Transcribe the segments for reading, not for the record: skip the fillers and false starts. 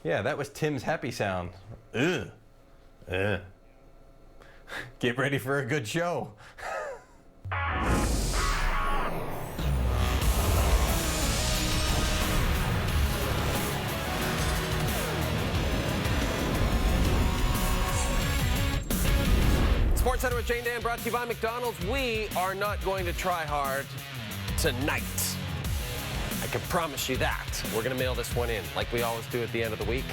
Yeah, that was Tim's happy sound. Ugh. Get ready for a good show. Sports Center with Jane Dan, brought to you by McDonald's. We are not going to try hard tonight. I can promise you that. We're going to mail this one in like we always do at the end of the week.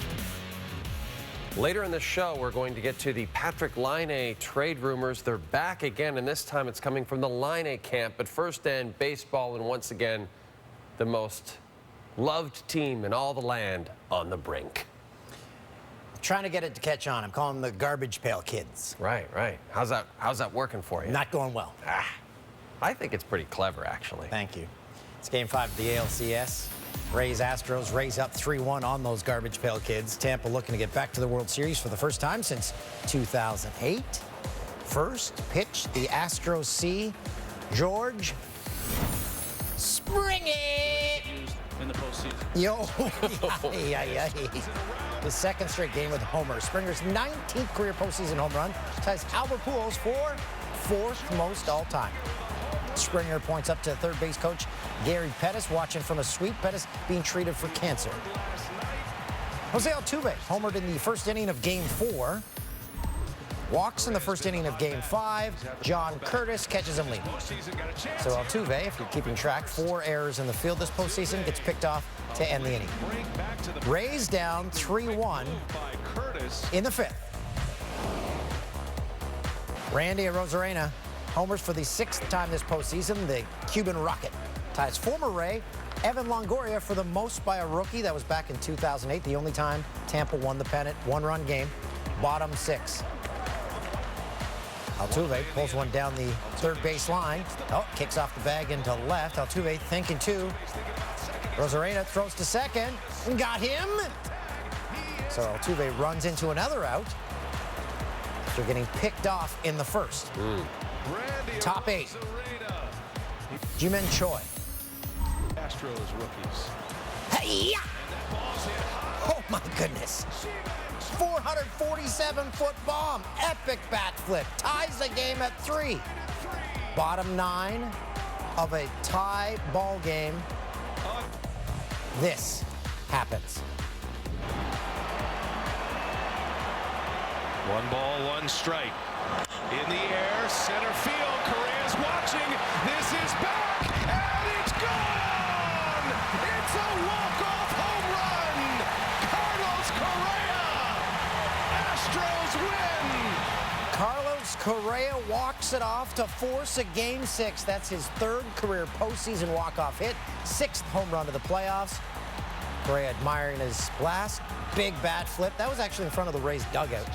Later in the show, we're going to get to the Patrick Laine trade rumors. They're back again, and this time it's coming from the Laine camp. But first, and baseball, and once again, the most loved team in all the land on the brink. Trying to get it to catch on. I'm calling them the garbage pail kids. Right. How's that working for you? Not going well. I think it's pretty clever, actually. Thank you. It's Game 5 of the ALCS. Rays Astros. Rays up 3-1 on those garbage pail kids. Tampa looking to get back to the World Series for the first time since 2008. First pitch, the Astros see George Spring it in the postseason. Yo, the second straight game with a homer. Springer's 19th career postseason home run ties Albert Pujols for fourth most all time. Springer points up to third base coach Gary Pettis, watching from a suite. Pettis being treated for cancer. Jose Altuve homered in the first inning of Game 4. Walks in the first inning of Game 5. John Curtis catches him leading. So Altuve, if you're keeping track, 4 errors in the field this postseason, gets picked off to end the inning. Rays down 3-1 in the 5th. Randy Arozarena homers for the 6th time this postseason. The Cuban Rocket ties former Ray Evan Longoria for the most by a rookie. That was back in 2008, the only time Tampa won the pennant. 1-run game, bottom 6. Altuve pulls one down the third base line. Oh, kicks off the bag into left. Altuve thinking two. Arozarena throws to second and got him. So Altuve runs into another out after getting picked off in the first. Top 8. Ji-Man Choi. Astros rookies. Hey-ya! Oh my goodness. 447-foot bomb. Epic bat flip. Ties the game at 3. Bottom 9 of a tie ball game. This happens. 1 ball, 1 strike. In the air, center field. Correa's watching. This is back, and it's gone! It's a walk-off home run! Carlos Correa! Astros win! Carlos Correa walks it off to force a Game 6. That's his 3rd career postseason walk-off hit. 6th home run of the playoffs. Correa admiring his blast. Big bat flip. That was actually in front of the Rays dugout.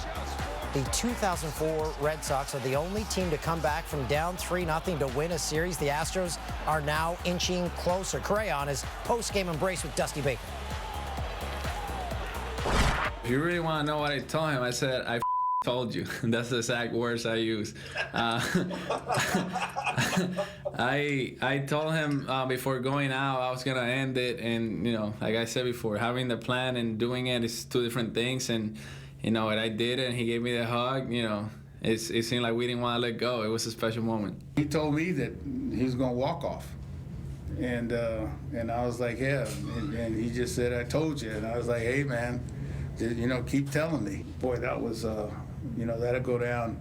The 2004 Red Sox are the only team to come back from down 3-0 to win a series. The Astros are now inching closer. Correa on his post-game embrace with Dusty Baker. If you really want to know what I told him, I said, I told you. That's the exact words I use. I told him before going out I was going to end it. And, you know, like I said before, having the plan and doing it is 2 different things. And, you know, what I did and he gave me the hug, you know, it seemed like we didn't want to let go. It was a special moment. He told me that he was going to walk off. And I was like, yeah. And he just said, I told you. And I was like, hey, man, you know, keep telling me. Boy, that was, you know, that'll go down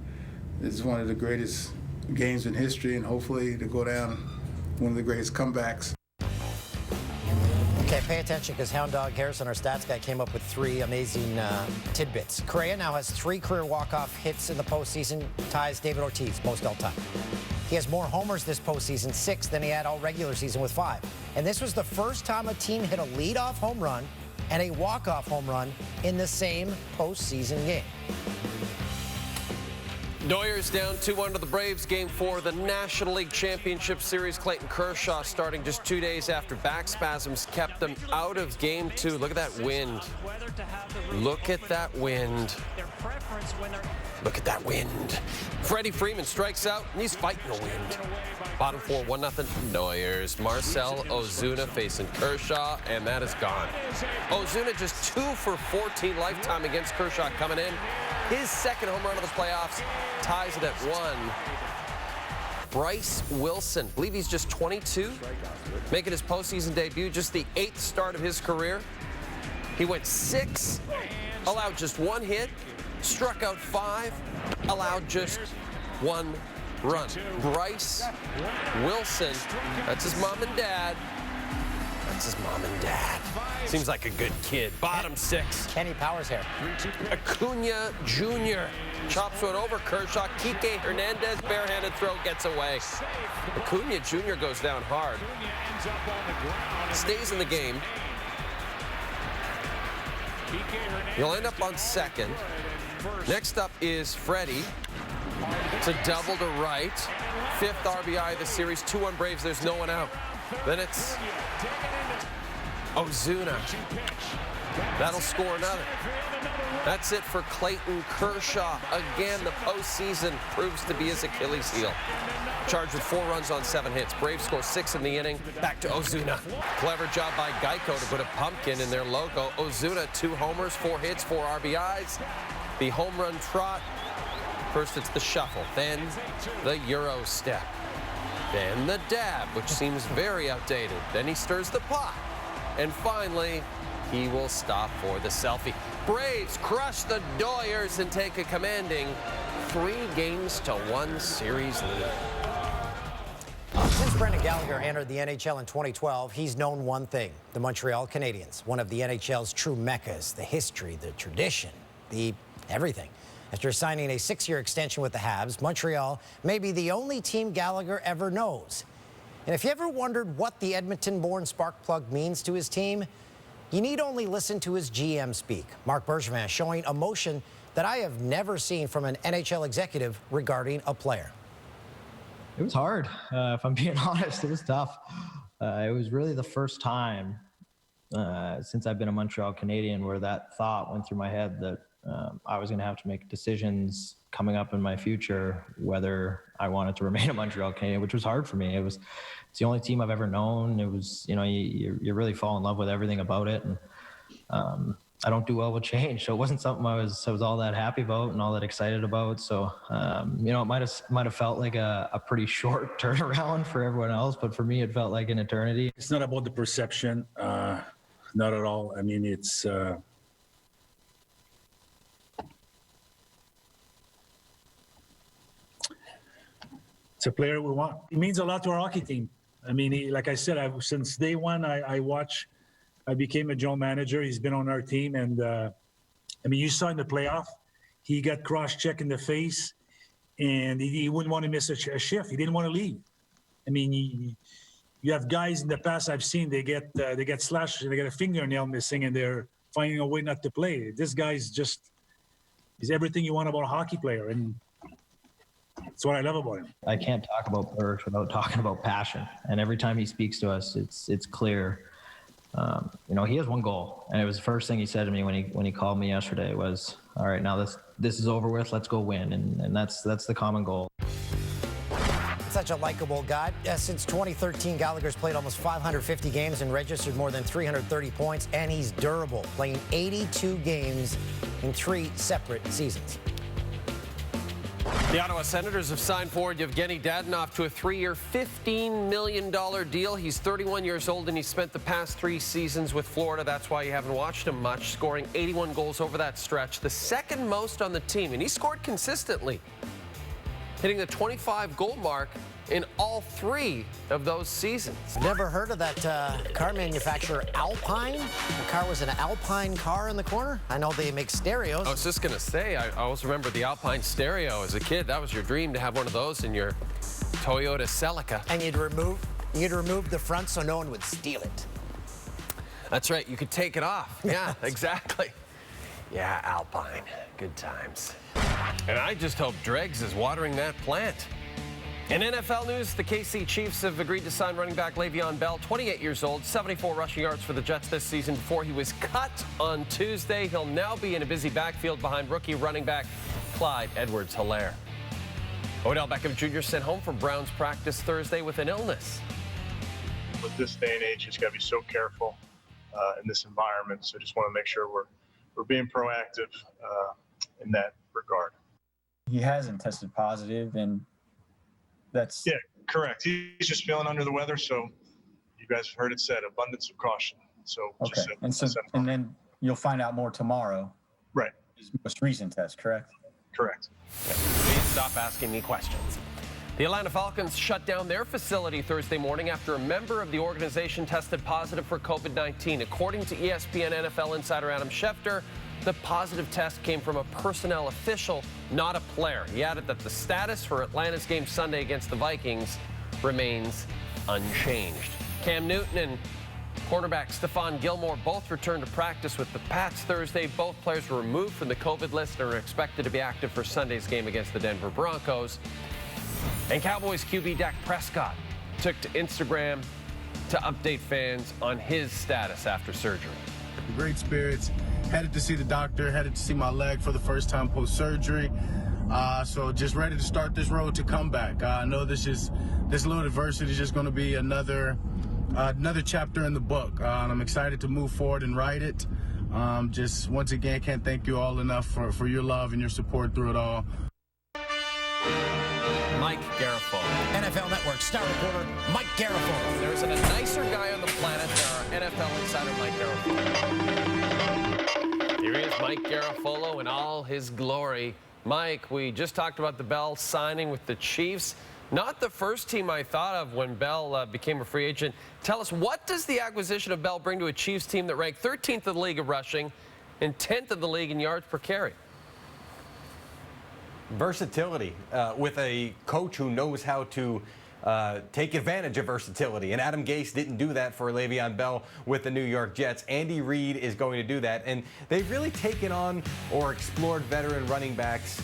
as one of the greatest games in history, and hopefully to go down one of the greatest comebacks. Okay, pay attention because Hound Dog Harrison, our stats guy, came up with 3 amazing tidbits. Correa now has 3 career walk-off hits in the postseason, ties David Ortiz, most all-time. He has more homers this postseason, 6, than he had all regular season with 5. And this was the first time a team hit a leadoff home run and a walk-off home run in the same postseason game. Doyers down 2-1 to the Braves. Game 4 of the National League Championship Series. Clayton Kershaw starting just 2 days after back spasms kept them out of Game 2. Look at that wind. Look at that wind. Look at that wind. Freddie Freeman strikes out, and he's fighting the wind. Bottom four, 1-0 Noyers. Marcell Ozuna facing Kershaw, and that is gone. Ozuna just 2 for 14 lifetime against Kershaw coming in. His second home run of the playoffs ties it at 1. Bryce Wilson, I believe he's just 22, making his postseason debut, just the 8th start of his career. He went 6, allowed just 1 hit, struck out 5, allowed just 1 run. Bryce Wilson, that's his mom and dad. That's his mom and dad. Seems like a good kid. Bottom 6. Kenny Powers here. Acuna Jr. chops one over Kershaw. Kike Hernandez, barehanded throw, gets away. Acuna Jr. goes down hard. Stays in the game. He'll end up on second. Next up is Freddie. It's a double to right. 5th RBI of the series. 2-1 Braves. There's no one out. Then it's Ozuna. That'll score another. That's it for Clayton Kershaw. Again, the postseason proves to be his Achilles heel. Charged with 4 runs on 7 hits. Braves score 6 in the inning. Back to Ozuna. Clever job by Geico to put a pumpkin in their logo. Ozuna, 2 homers, 4 hits, 4 RBIs. The home run trot. First it's the shuffle, then the Euro step, then the dab, which seems very outdated. Then he stirs the pot. And finally, he will stop for the selfie. Braves crush the Doyers and take a commanding 3-1 series lead. Since Brendan Gallagher entered the NHL in 2012, he's known one thing: the Montreal Canadiens, one of the NHL's true meccas, the history, the tradition, the everything. After signing a 6-year extension with the Habs, Montreal may be the only team Gallagher ever knows. And if you ever wondered what the Edmonton-born spark plug means to his team, you need only listen to his GM speak. Marc Bergevin showing emotion that I have never seen from an NHL executive regarding a player. It was hard. If I'm being honest, it was tough. It was really the first time since I've been a Montreal Canadian where that thought went through my head that I was going to have to make decisions coming up in my future, whether I wanted to remain a Montreal Canadian, which was hard for me. It's the only team I've ever known. It was, you really fall in love with everything about it. And I don't do well with change. So it wasn't something I was all that happy about and all that excited about. So, it might have felt like a pretty short turnaround for everyone else, but for me, it felt like an eternity. It's not about the perception. Not at all. I mean, it's a player we want. It means a lot to our hockey team. I mean, like I said, since day one, I became a general manager. He's been on our team. And, you saw in the playoff, he got cross-checked in the face, and he wouldn't want to miss a shift. He didn't want to leave. I mean, you have guys in the past I've seen, they get slashed, they get a fingernail missing, and they're finding a way not to play. This guy's he's everything you want about a hockey player. And that's what I love about him. I can't talk about Berg without talking about passion. And every time he speaks to us, it's clear. He has one goal, and it was the first thing he said to me when he called me yesterday was, "All right, now this is over with. Let's go win." And that's the common goal. Such a likable guy. Since 2013, Gallagher's played almost 550 games and registered more than 330 points, and he's durable, playing 82 games in 3 separate seasons. The Ottawa Senators have signed forward Yevgeny Dadonov to a 3-year, $15 million deal. He's 31 years old, and he spent the past 3 seasons with Florida. That's why you haven't watched him much, scoring 81 goals over that stretch, the second most on the team. And he scored consistently, hitting the 25-goal mark in all 3 of those seasons. Never heard of that car manufacturer, Alpine? The car was an Alpine car in the corner? I know they make stereos. I was just going to say, I always remember the Alpine stereo as a kid. That was your dream, to have one of those in your Toyota Celica. And you'd remove the front so no one would steal it. That's right. You could take it off. Yeah, exactly. Yeah, Alpine. Good times. And I just hope Dregs is watering that plant. In NFL news, the KC Chiefs have agreed to sign running back Le'Veon Bell, 28 years old, 74 rushing yards for the Jets this season before he was cut on Tuesday. He'll now be in a busy backfield behind rookie running back Clyde Edwards-Helaire. Odell Beckham Jr. sent home from Browns practice Thursday with an illness. With this day and age, you just got to be so careful in this environment. So just want to make sure we're being proactive in that regard. He hasn't tested positive, and that's... Yeah, correct. He's just feeling under the weather, so you guys heard it said, abundance of caution. So okay. And then you'll find out more tomorrow. Right. His most recent test, correct? Correct. Yeah. Please stop asking me questions. The Atlanta Falcons shut down their facility Thursday morning after a member of the organization tested positive for COVID-19. According to ESPN NFL insider Adam Schefter, the positive test came from a personnel official, not a player. He added that the status for Atlanta's game Sunday against the Vikings remains unchanged. Cam Newton and cornerback Stephon Gilmore both returned to practice with the Pats Thursday. Both players were removed from the COVID list and are expected to be active for Sunday's game against the Denver Broncos. And Cowboys QB Dak Prescott took to Instagram to update fans on his status after surgery. Great spirits. Headed to see the doctor, headed to see my leg for the first time post-surgery. So just ready to start this road to comeback. I know this little adversity is just going to be another chapter in the book. And I'm excited to move forward and write it. Just once again, can't thank you all enough for your love and your support through it all. Mike Garafolo. NFL Network star reporter Mike Garafolo. There isn't a nicer guy on the planet than our NFL insider Mike Garafolo. Here is Mike Garafolo in all his glory. Mike, we just talked about the Bell signing with the Chiefs. Not the first team I thought of when Bell became a free agent. Tell us, what does the acquisition of Bell bring to a Chiefs team that ranked 13th in the league of rushing and 10th in the league in yards per carry? Versatility with a coach who knows how to take advantage of versatility. And Adam Gase didn't do that for Le'Veon Bell with the New York Jets. Andy Reid is going to do that. And they've really taken on or explored veteran running backs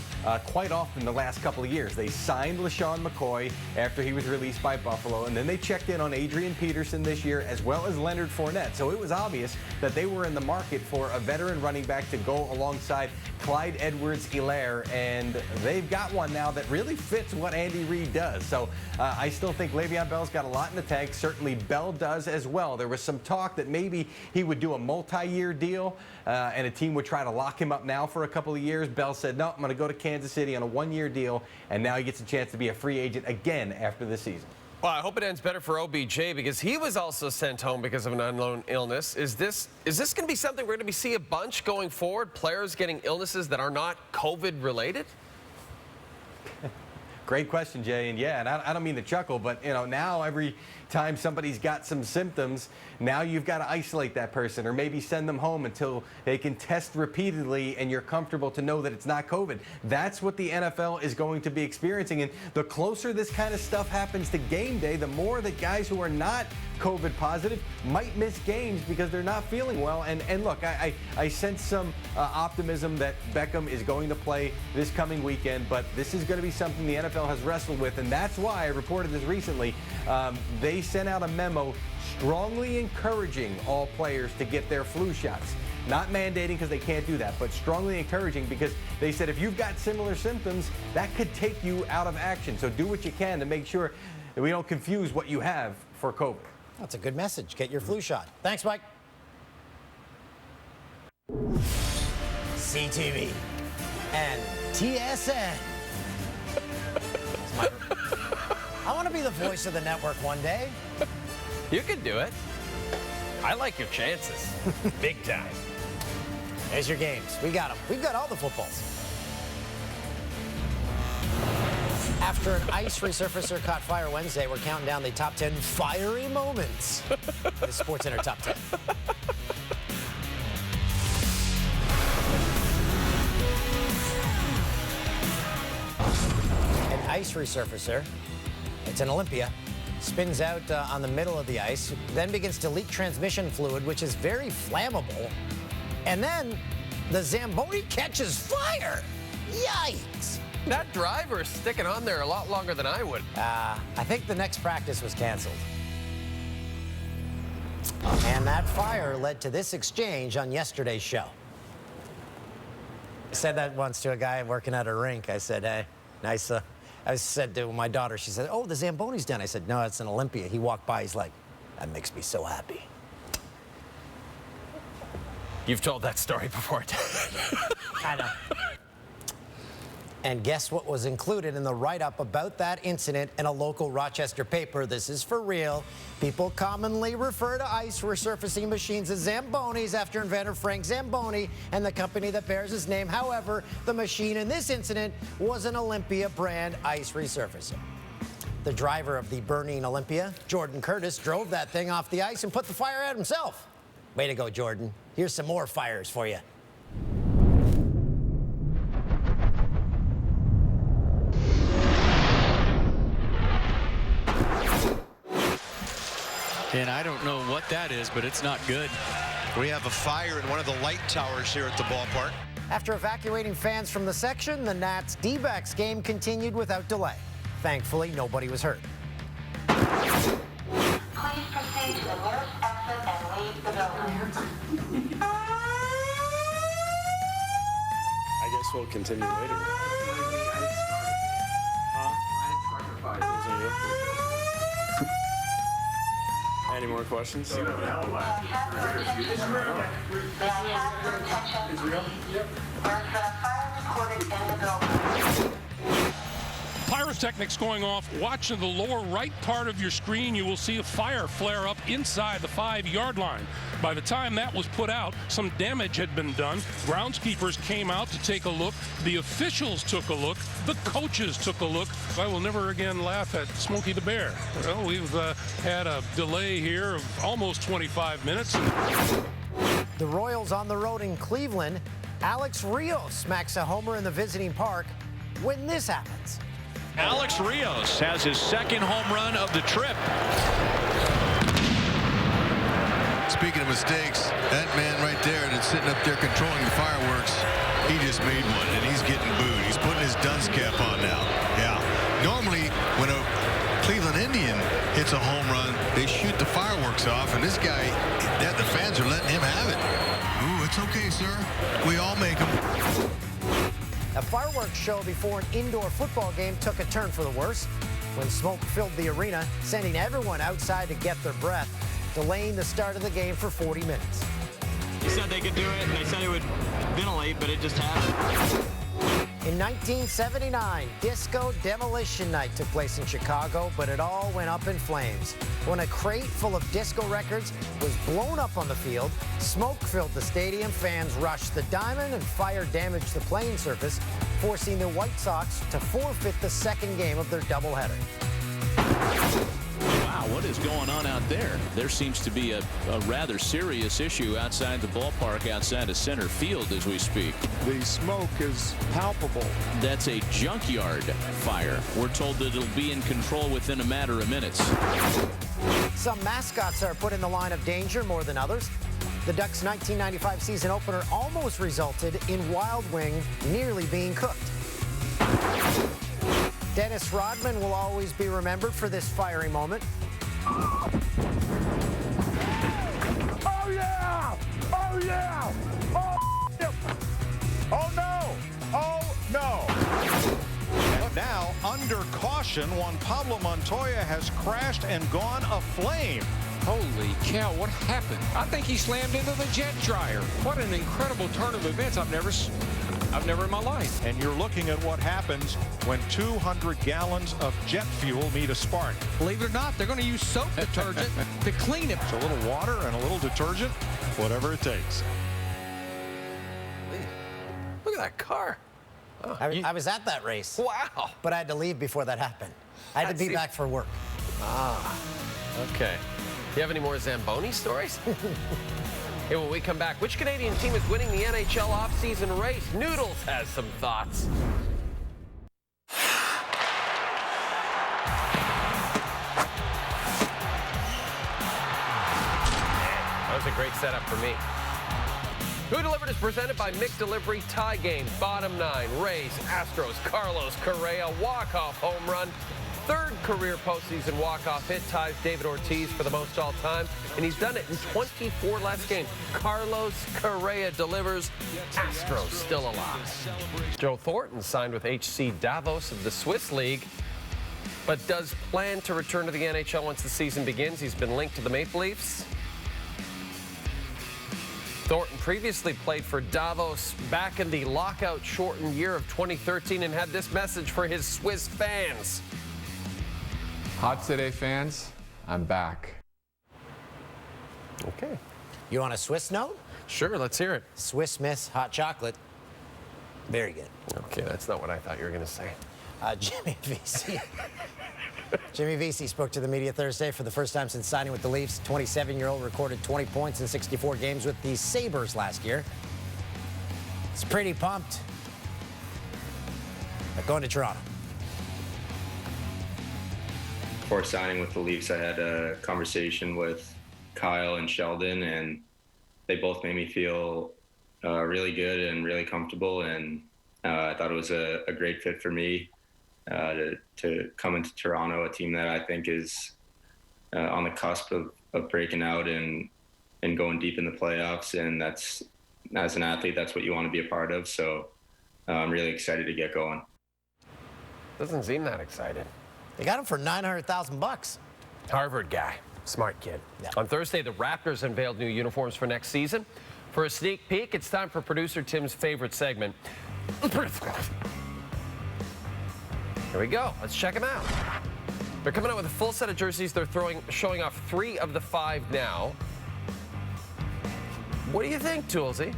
quite often the last couple of years. They signed LaShawn McCoy after he was released by Buffalo, and then they checked in on Adrian Peterson this year as well as Leonard Fournette. So it was obvious that they were in the market for a veteran running back to go alongside Clyde Edwards-Helaire, and they've got one now that really fits what Andy Reid does. So I still think Le'Veon Bell's got a lot in the tank. Certainly Bell does as well. There was some talk that maybe he would do a multi-year deal and a team would try to lock him up now for a couple of years. Bell said, no, I'm going to go to Kansas City on a one-year deal, and now he gets a chance to be a free agent again after this season. Well, I hope it ends better for OBJ because he was also sent home because of an unknown illness. Is this going to be something we're going to see a bunch going forward? Players getting illnesses that are not COVID related? Great question, Jay. And yeah, and I don't mean to chuckle, but now every time somebody's got some symptoms, now you've got to isolate that person or maybe send them home until they can test repeatedly and you're comfortable to know that it's not COVID. That's what the NFL is going to be experiencing. And the closer this kind of stuff happens to game day, the more that guys who are not COVID positive might miss games because they're not feeling well. And look, I sense some optimism that Beckham is going to play this coming weekend, but this is going to be something the NFL has wrestled with, and that's why I reported this recently. They sent out a memo strongly encouraging all players to get their flu shots. Not mandating because they can't do that, but strongly encouraging because they said if you've got similar symptoms, that could take you out of action. So do what you can to make sure that we don't confuse what you have for COVID. That's a good message. Get your flu shot. Thanks, Mike. CTV and TSN. I want to be the voice of the network one day. You can do it. I like your chances. Big time. There's your games. We got them. We've got all the footballs. After an ice resurfacer caught fire Wednesday, we're counting down the top 10 fiery moments. The SportsCenter Top 10. An ice resurfacer, it's an Olympia, spins out on the middle of the ice, then begins to leak transmission fluid, which is very flammable. And then the Zamboni catches fire. Yikes. That driver is sticking on there a lot longer than I would. I think the next practice was canceled. And that fire led to this exchange on yesterday's show. I said that once to a guy working at a rink. I said, hey, nice. I said to my daughter, she said, oh, the Zamboni's done. I said, no, it's an Olympia. He walked by, he's like, that makes me so happy. You've told that story before. I know. And guess what was included in the write-up about that incident in a local Rochester paper? This is for real. People commonly refer to ice resurfacing machines as Zambonis after inventor Frank Zamboni and the company that bears his name. However, the machine in this incident was an Olympia brand ice resurfacer. The driver of the burning Olympia, Jordan Curtis, drove that thing off the ice and put the fire out himself. Way to go, Jordan. Here's some more fires for you. And I don't know what that is, but it's not good. We have a fire in one of the light towers here at the ballpark. After evacuating fans from the section, the Nats D-backs game continued without delay. Thankfully, nobody was hurt. Please proceed to the nearest exit and leave the building. I guess we'll continue later. Any more questions? Pyrotechnics going off. Watch in the lower right part of your screen, you will see a fire flare up inside the 5-yard line. By the time that was put out, some damage had been done. Groundskeepers came out to take a look. The officials took a look. The coaches took a look. I will never again laugh at Smokey the Bear. Well, we've had a delay here of almost 25 minutes. The Royals on the road in Cleveland. Alex Rios smacks a homer in the visiting park when this happens. Alex Rios has his second home run of the trip. Speaking of mistakes, that man right there that's sitting up there controlling the fireworks, he just made one, and he's getting booed. He's putting his dunce cap on now. Yeah. Normally, when a Cleveland Indian hits a home run, they shoot the fireworks off, and this guy, the fans are letting him have it. Ooh, it's okay, sir. We all make them. A fireworks show before an indoor football game took a turn for the worse when smoke filled the arena, sending everyone outside to get their breath, delaying the start of the game for 40 minutes. They said they could do it, and they said it would ventilate, but it just happened. In 1979, Disco Demolition Night took place in Chicago, but it all went up in flames. When a crate full of disco records was blown up on the field, smoke filled the stadium, fans rushed the diamond, and fire damaged the playing surface, forcing the White Sox to forfeit the second game of their doubleheader. Wow, what is going on out there? There seems to be a rather serious issue outside the ballpark, outside of center field as we speak. The smoke is palpable. That's a junkyard fire. We're told that it'll be in control within a matter of minutes. Some mascots are put in the line of danger more than others. The Ducks' 1995 season opener almost resulted in Wild Wing nearly being cooked. Dennis Rodman will always be remembered for this fiery moment. Oh, yeah! Oh, yeah! Oh, yeah! Oh, no! Oh, no! And now, under caution, Juan Pablo Montoya has crashed and gone aflame. Holy cow, what happened? I think he slammed into the jet dryer. What an incredible turn of events. I've never in my life. And you're looking at what happens when 200 gallons of jet fuel meet a spark. Believe it or not, they're going to use soap detergent to clean it. So a little water and a little detergent, whatever it takes. Look at that car. Oh, I was at that race. Wow. But I had to leave before that happened. I had to be back for work. Ah, okay. Do you have any more Zamboni stories? Hey, when we come back, which Canadian team is winning the NHL offseason race? Noodles has some thoughts. That was a great setup for me. Who Delivered is presented by McDelivery Tie Game. Bottom 9, Rays, Astros, Carlos Correa, walk-off home run. Third career postseason walk-off hit, ties David Ortiz for the most all-time, and he's done it in 24 less games. Carlos Correa delivers. Astros still alive. Joe Thornton signed with HC Davos of the Swiss League, but does plan to return to the NHL once the season begins. He's been linked to the Maple Leafs. Thornton previously played for Davos back in the lockout-shortened year of 2013 and had this message for his Swiss fans. Hot Today fans, I'm back. Okay. You want a Swiss note? Sure, let's hear it. Swiss Miss hot chocolate. Very good. Okay, that's not what I thought you were going to say. Jimmy Vesey. Jimmy Vesey spoke to the media Thursday for the first time since signing with the Leafs. 27-year-old recorded 20 points in 64 games with the Sabres last year. He's pretty pumped. But going to Toronto. Before signing with the Leafs, I had a conversation with Kyle and Sheldon, and they both made me feel really good and really comfortable. And I thought it was a great fit for me to come into Toronto, a team that I think is on the cusp of breaking out and going deep in the playoffs. And that's, as an athlete, that's what you want to be a part of. So I'm really excited to get going. Doesn't seem that excited. They got him for $900,000. Harvard guy, smart kid. Yeah. On Thursday, the Raptors unveiled new uniforms for next season. For a sneak peek, it's time for producer Tim's favorite segment. Here we go. Let's check them out. They're coming out with a full set of jerseys. They're showing off 3 of the 5 now. What do you think, Toolsy?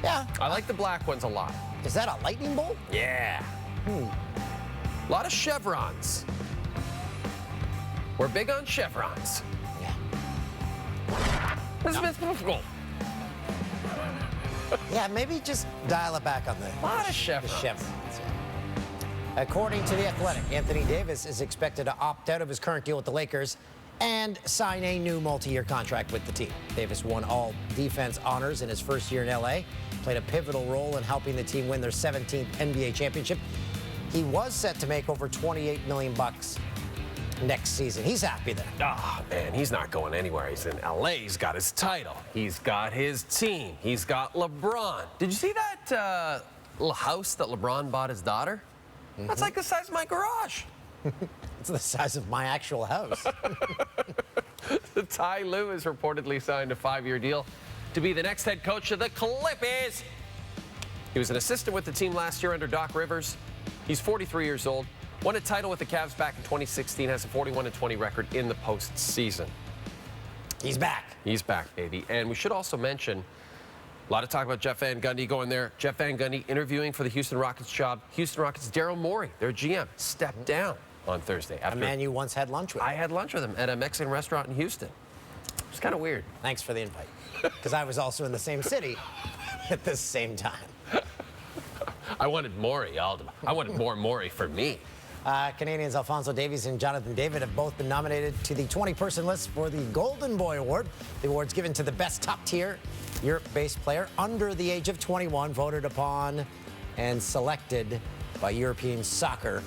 Yeah. I like the black ones a lot. Is that a lightning bolt? Yeah. A lot of chevrons. We're big on chevrons. Yeah. No. Yeah, maybe just dial it back on the lot of chevrons. According to The Athletic, Anthony Davis is expected to opt out of his current deal with the Lakers and sign a new multi-year contract with the team. Davis won all defense honors in his first year in LA, played a pivotal role in helping the team win their 17th NBA championship. He was set to make over $28 million next season. He's happy there. Ah, man, he's not going anywhere. He's in LA. He's got his title. He's got his team. He's got LeBron. Did you see that little house that LeBron bought his daughter? Mm-hmm. That's like the size of my garage. It's the size of my actual house. Ty Lue has reportedly signed a 5-year deal to be the next head coach of the Clippers. He was an assistant with the team last year under Doc Rivers. He's 43 years old, won a title with the Cavs back in 2016, has a 41-20 record in the postseason. He's back. He's back, baby. And we should also mention, a lot of talk about Jeff Van Gundy going there. Jeff Van Gundy interviewing for the Houston Rockets job. Houston Rockets' Daryl Morey, their GM, stepped down on Thursday. A man you once had lunch with. I had lunch with him at a Mexican restaurant in Houston. It's kind of weird. Thanks for the invite. Because I was also in the same city at the same time. I wanted Morey. I wanted more Morey for me. Canadians Alphonso Davies and Jonathan David have both been nominated to the 20-person list for the Golden Boy Award. The award's given to the best top-tier Europe-based player under the age of 21, voted upon and selected by European soccer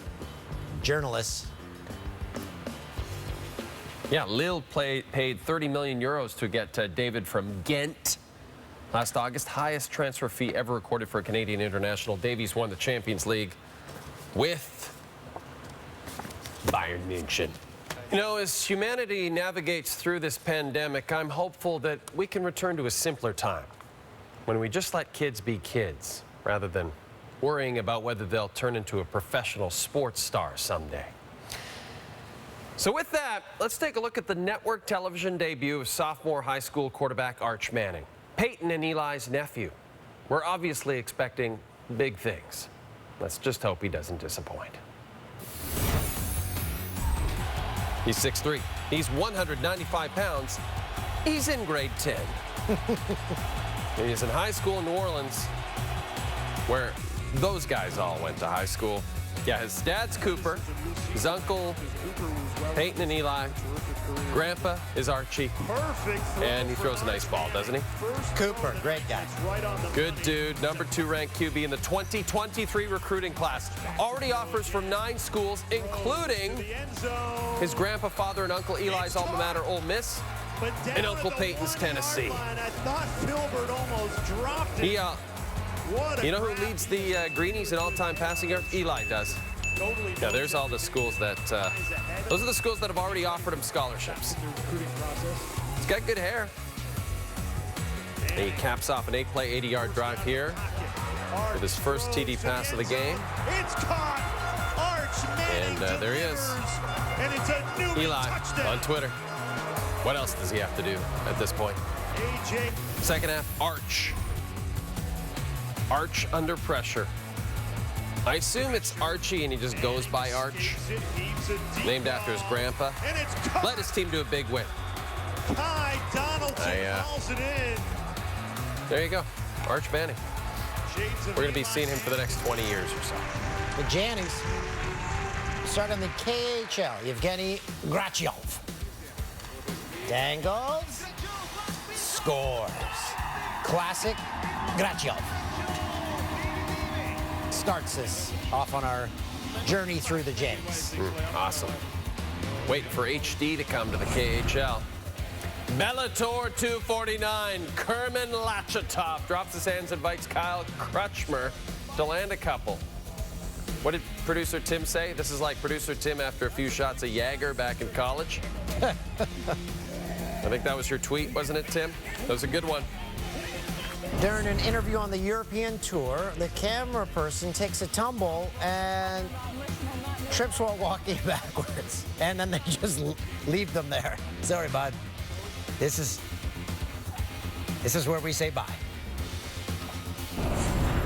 journalists. Yeah, Lille paid 30 million euros to get David from Ghent last August. Highest transfer fee ever recorded for a Canadian international. Davies won the Champions League with Bayern München. You know, as humanity navigates through this pandemic, I'm hopeful that we can return to a simpler time when we just let kids be kids rather than worrying about whether they'll turn into a professional sports star someday. So with that, let's take a look at the network television debut of sophomore high school quarterback Arch Manning, Peyton and Eli's nephew. We're obviously expecting big things. Let's just hope he doesn't disappoint. He's 6'3". He's 195 pounds. He's in grade 10. He's in high school in New Orleans, where those guys all went to high school. Yeah, his dad's Cooper. His uncle, Peyton and Eli. Grandpa is Archie. And he throws a nice ball, doesn't he? Cooper, great guy. Good dude. Number 2 ranked QB in the 2023 recruiting class. Already offers from 9 schools, including his grandpa, father, and Uncle Eli's alma mater, Ole Miss, and Uncle Peyton's Tennessee. I thought Filbert almost dropped it. You know who leads the Greenies in all-time passing yards? Eli does. Yeah, there's all the schools that, those are the schools that have already offered him scholarships. He's got good hair. And he caps off an 8-play, 80-yard drive here with his first TD pass of the game. It's caught. And there he is. And it's a new Eli touchdown. on Twitter. What else does he have to do at this point? Second half, Arch. Arch under pressure. I assume it's Archie and he just goes by Arch. Named after his grandpa. Led his team to a big win. Ty Donaldson calls it in. There you go. Arch Manning. We're going to be seeing him for the next 20 years or so. The Jannies start on the KHL. Yevgeny Grachiov. Dangles. Scores. Classic Grachiov. Starts this off on our journey through the Jays. Awesome. Waiting for HD to come to the KHL. Bellator 249, Kerman Lachatov drops his hands, invites Kyle Crutchmer to land a couple. What did producer Tim say? This is like producer Tim after a few shots of Jaeger back in college. I think that was your tweet, wasn't it, Tim? That was a good one. During an interview on the European tour, the camera person takes a tumble and trips while walking backwards. And then they just leave them there. Sorry, bud. This is where we say bye.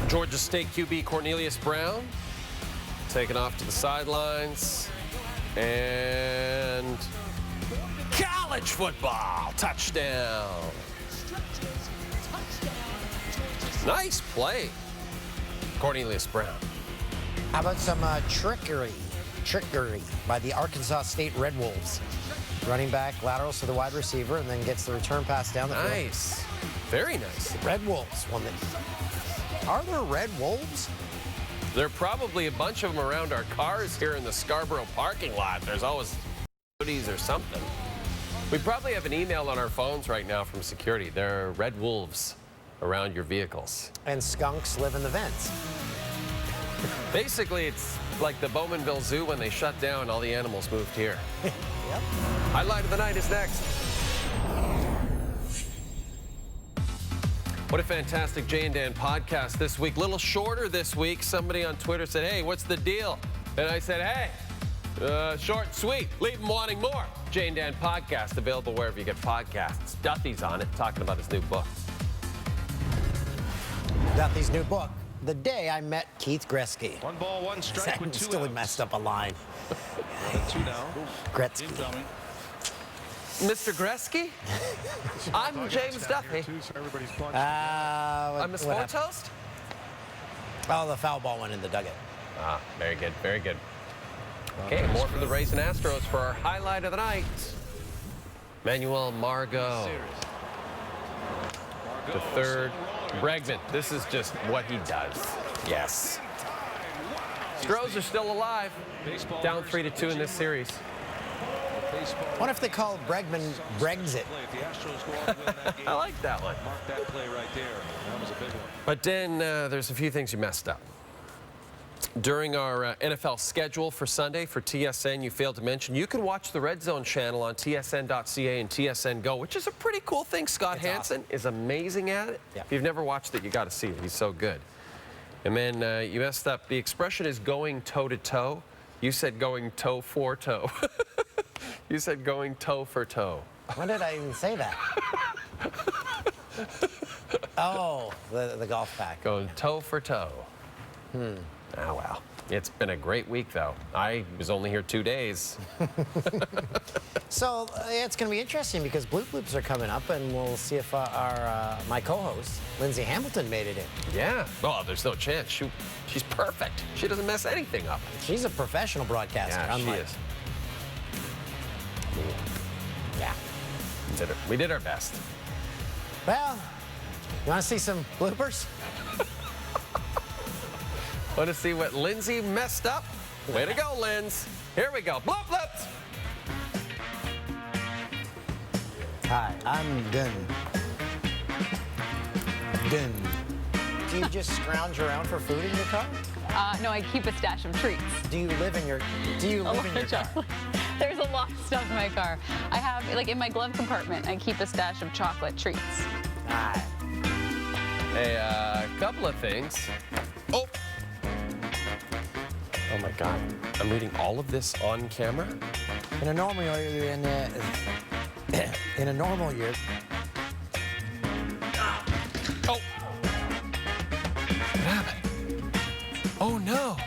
Georgia State QB Cornelius Brown taken off to the sidelines. And college football touchdown. Nice play, Cornelius Brown. How about some trickery by the Arkansas State Red Wolves? Running back laterals to the wide receiver and then gets the return pass down the field. Nice. Very nice. Red Wolves won the... Are there Red Wolves? There are probably a bunch of them around our cars here in the Scarborough parking lot. There's always hoodies or something. We probably have an email on our phones right now from security. There are Red Wolves around your vehicles. And skunks live in the vents. Basically, it's like the Bowmanville Zoo when they shut down, all the animals moved here. Yep. Highlight of the night is next. What a fantastic Jay and Dan podcast this week. Little shorter this week. Somebody on Twitter said, hey, what's the deal? And I said, hey, short and sweet. Leave them wanting more. Jay and Dan podcast, available wherever you get podcasts. Duthie's on it, talking about his new book. Duthie's new book, The Day I Met Keith Gretzky. 1 ball, 1 strike with 2 Still outs. messed up a line. 2 down. Gretzky. Mr. Gretzky? I'm James Duthie. I'm a sports host? Oh, the foul ball went in the dugout. Ah, very good, very good. Okay, more from the Rays and Astros for our highlight of the night. Manuel Margot. The third. Bregman, this is just what he does. Yes. Stros are still alive. Down 3-2 in this series. What if they call Bregman Brexit? I like that one. But then there's a few things you messed up. During our NFL schedule for Sunday for TSN, you failed to mention you can watch the Red Zone channel on tsn.ca and TSN Go, which is a pretty cool thing. Scott Hansen is amazing at it. Yeah. If you've never watched it, you got to see it. He's so good. And then you messed up. The expression is going toe-to-toe. You said going toe for toe. You said going toe for toe. When did I even say that? Oh, the golf pack. Going toe for toe. Oh, well. It's been a great week, though. I was only here 2 days. So it's going to be interesting because Bloop Bloops are coming up, and we'll see if my co-host, Lindsay Hamilton, made it in. Yeah. Well, there's no chance. She's perfect. She doesn't mess anything up. She's a professional broadcaster. Yeah, she is. Yeah. We did our best. Well, you want to see some bloopers? Want to see what Lindsay messed up? Way to go, Linz. Here we go. Bloop Bloops. Hi, I'm Gun. Gun. Do you just scrounge around for food in your car? No, I keep a stash of treats. Do you live in your car? There's a lot of stuff in my car. I have, like in my glove compartment, I keep a stash of chocolate treats. Hi. Hey, a couple of things. Oh! Oh my God. I'm reading all of this on camera? In a normal year, in a normal year. Oh! What happened? Oh no!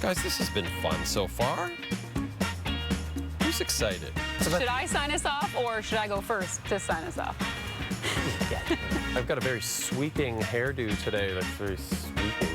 Guys, this has been fun so far. Who's excited? Should I sign us off, or should I go first to sign us off? I've got a very sweeping hairdo today. That's very sweeping.